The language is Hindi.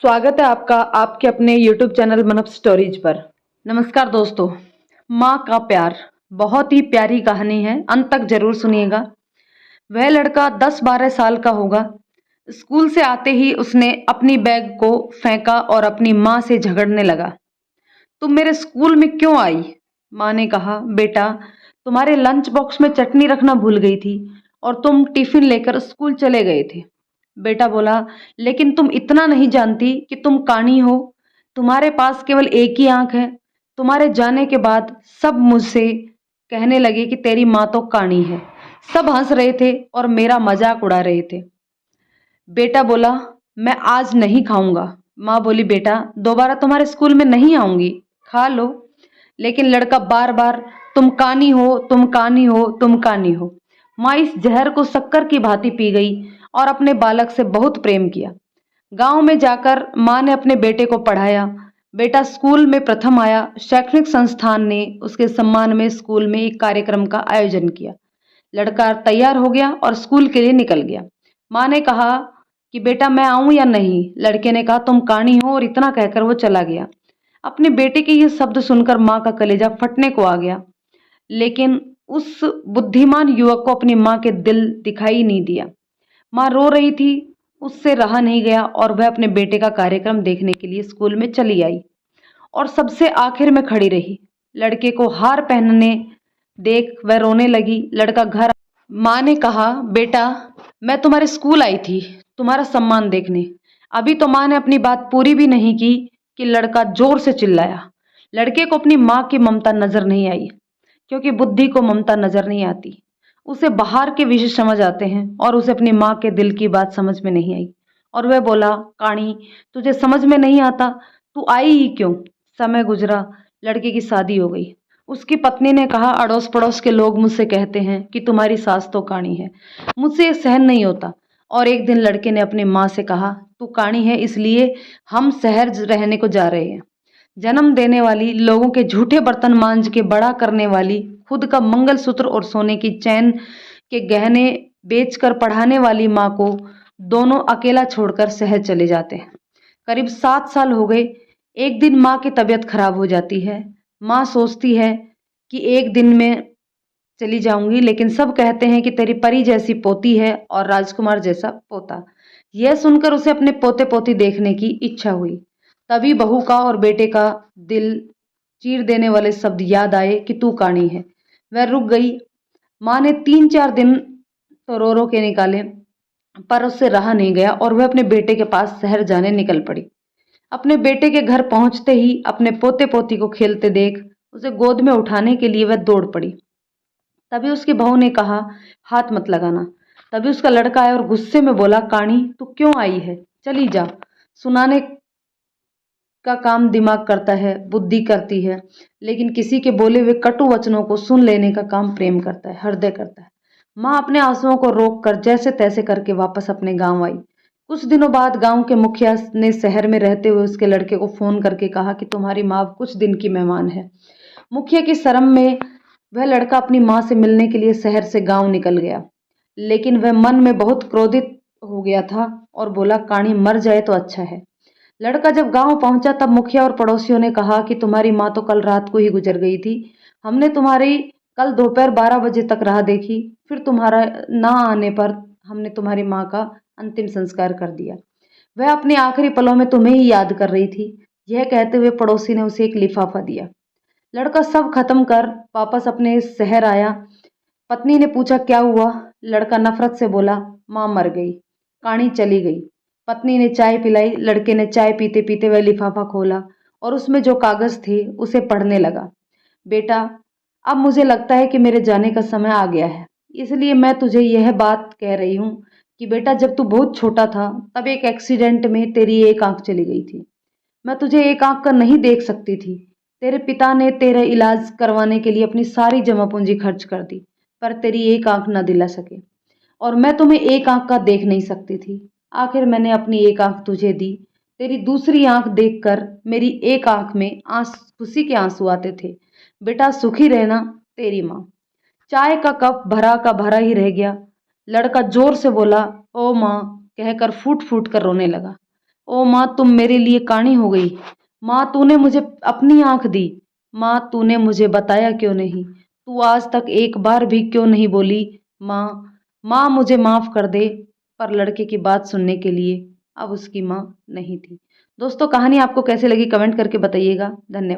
स्वागत है आपका आपके अपने YouTube चैनल मनप स्टोरीज पर। नमस्कार दोस्तों, माँ का प्यार बहुत ही प्यारी कहानी है, अंत तक जरूर सुनिएगा। वह लड़का 10-12 साल का होगा। स्कूल से आते ही उसने अपनी बैग को फेंका और अपनी माँ से झगड़ने लगा। तुम मेरे स्कूल में क्यों आई? माँ ने कहा, बेटा तुम्हारे लंच बॉक्स में चटनी रखना भूल गई थी और तुम टिफिन लेकर स्कूल चले गए थे। बेटा बोला, लेकिन तुम इतना नहीं जानती कि तुम कानी हो। तुम्हारे पास केवल एक ही आंख है। तुम्हारे जाने के बाद सब मुझसे कहने लगे कि तेरी माँ तो कानी है। सब हंस रहे थे और मेरा मजाक उड़ा रहे थे। बेटा बोला, मैं आज नहीं खाऊंगा। माँ बोली, बेटा दोबारा तुम्हारे स्कूल में नहीं आऊंगी, खा लो। लेकिन लड़का बार बार, तुम कानी हो, तुम कानी हो, तुम कानी हो। माँ इस जहर को शक्कर की भांति पी गई और अपने बालक से बहुत प्रेम किया। गांव में जाकर माँ ने अपने बेटे को पढ़ाया। बेटा स्कूल में प्रथम आया। शैक्षणिक संस्थान ने उसके सम्मान में स्कूल में एक कार्यक्रम का आयोजन किया। लड़का तैयार हो गया और स्कूल के लिए निकल गया। माँ ने कहा कि बेटा मैं आऊं या नहीं? लड़के ने कहा, तुम कानी हो, और इतना कहकर वो चला गया। अपने बेटे के ये शब्द सुनकर माँ का कलेजा फटने को आ गया। लेकिन उस बुद्धिमान युवक को अपनी माँ के दिल दिखाई नहीं दिया। माँ रो रही थी, उससे रहा नहीं गया और वह अपने बेटे का कार्यक्रम देखने के लिए स्कूल में चली आई और सबसे आखिर में खड़ी रही। लड़के को हार पहनने देख वह रोने लगी। लड़का घर, माँ ने कहा, बेटा मैं तुम्हारे स्कूल आई थी तुम्हारा सम्मान देखने। अभी तो माँ ने अपनी बात पूरी भी नहीं की कि लड़का जोर से चिल्लाया। लड़के को अपनी माँ की ममता नजर नहीं आई, क्योंकि बुद्धि को ममता नजर नहीं आती। उसे बाहर के विषय समझ आते हैं और उसे अपनी माँ के दिल की बात समझ में नहीं आई। और वह बोला, काणी तुझे समझ में नहीं आता, तू आई ही क्यों? समय गुजरा, लड़के की शादी हो गई। उसकी पत्नी ने कहा, अड़ोस पड़ोस के लोग मुझसे कहते हैं कि तुम्हारी सास तो काणी है, मुझसे ये सहन नहीं होता। और एक दिन लड़के ने अपनी माँ से कहा, तू काणी है इसलिए हम शहर रहने को जा रहे हैं। जन्म देने वाली, लोगों के झूठे बर्तन मांज के बड़ा करने वाली, खुद का मंगलसूत्र और सोने की चैन के गहने बेचकर पढ़ाने वाली माँ को दोनों अकेला छोड़कर शहर चले जाते हैं। करीब 7 साल हो गए। एक दिन माँ की तबीयत खराब हो जाती है। माँ सोचती है कि एक दिन में चली जाऊंगी, लेकिन सब कहते हैं कि तेरी परी जैसी पोती है और राजकुमार जैसा पोता। यह सुनकर उसे अपने पोते पोती देखने की इच्छा हुई। तभी बहू का और बेटे का दिल चीर देने वाले शब्द याद आए कि तू काणी है। वह रुक गई। माँ ने 3-4 दिन तो रो रो के निकाले, पर उससे रहा नहीं गया और वह अपने बेटे के पास शहर जाने निकल पड़ी। अपने बेटे के घर पहुंचते ही अपने पोते पोती को खेलते देख उसे गोद में उठाने के लिए वह दौड़ पड़ी। तभी उसकी बहू ने कहा, हाथ मत लगाना। तभी उसका लड़का आया और गुस्से में बोला, काणी तू क्यों आई है? चली जा। सुनाने का काम दिमाग करता है, बुद्धि करती है, लेकिन किसी के बोले हुए कटु वचनों को सुन लेने का काम प्रेम करता है, हृदय करता है। माँ अपने आंसुओं को रोक कर जैसे तैसे करके वापस अपने गांव आई। कुछ दिनों बाद गांव के मुखिया ने शहर में रहते हुए उसके लड़के को फोन करके कहा कि तुम्हारी माँ कुछ दिन की मेहमान है। मुखिया की शर्म में वह लड़का अपनी माँ से मिलने के लिए शहर से गांव निकल गया। लेकिन वह मन में बहुत क्रोधित हो गया था और बोला, काणी मर जाए तो अच्छा है। लड़का जब गांव पहुंचा तब मुखिया और पड़ोसियों ने कहा कि तुम्हारी माँ तो कल रात को ही गुजर गई थी। हमने तुम्हारी कल दोपहर 12 बजे तक राह देखी, फिर तुम्हारा ना आने पर हमने तुम्हारी माँ का अंतिम संस्कार कर दिया। वह अपने आखिरी पलों में तुम्हें ही याद कर रही थी। यह कहते हुए पड़ोसी ने उसे एक लिफाफा दिया। लड़का सब खत्म कर वापस अपने शहर आया। पत्नी ने पूछा, क्या हुआ? लड़का नफरत से बोला, माँ मर गई, काणी चली गई। पत्नी ने चाय पिलाई। लड़के ने चाय पीते पीते वह लिफाफा खोला और उसमें जो कागज थे उसे पढ़ने लगा। बेटा अब मुझे लगता है कि मेरे जाने का समय आ गया है, इसलिए मैं तुझे यह बात कह रही हूँ कि बेटा जब तू बहुत छोटा था तब एक एक्सीडेंट में तेरी एक आंख चली गई थी। मैं तुझे एक आंख का नहीं देख सकती थी। तेरे पिता ने तेरा इलाज करवाने के लिए अपनी सारी जमा पूंजी खर्च कर दी, पर तेरी एक आंख न दिला सके। और मैं तुम्हें एक आंख का देख नहीं सकती थी। आखिर मैंने अपनी एक आंख तुझे दी। तेरी दूसरी आंख देखकर मेरी एक आंख में खुशी के आंसू आते थे। बेटा सुखी रहना, तेरी माँ। चाय का कप भरा का भरा ही रह गया। लड़का जोर से बोला, ओ माँ कहकर फूट फूट कर रोने लगा। ओ माँ, तुम मेरे लिए काणी हो गई। माँ, तूने मुझे अपनी आंख दी। माँ, तूने मुझे बताया क्यों नहीं? तू आज तक एक बार भी क्यों नहीं बोली माँ? माँ, मुझे माफ कर दे। पर लड़के की बात सुनने के लिए अब उसकी माँ नहीं थी। दोस्तों, कहानी आपको कैसे लगी कमेंट करके बताइएगा। धन्यवाद।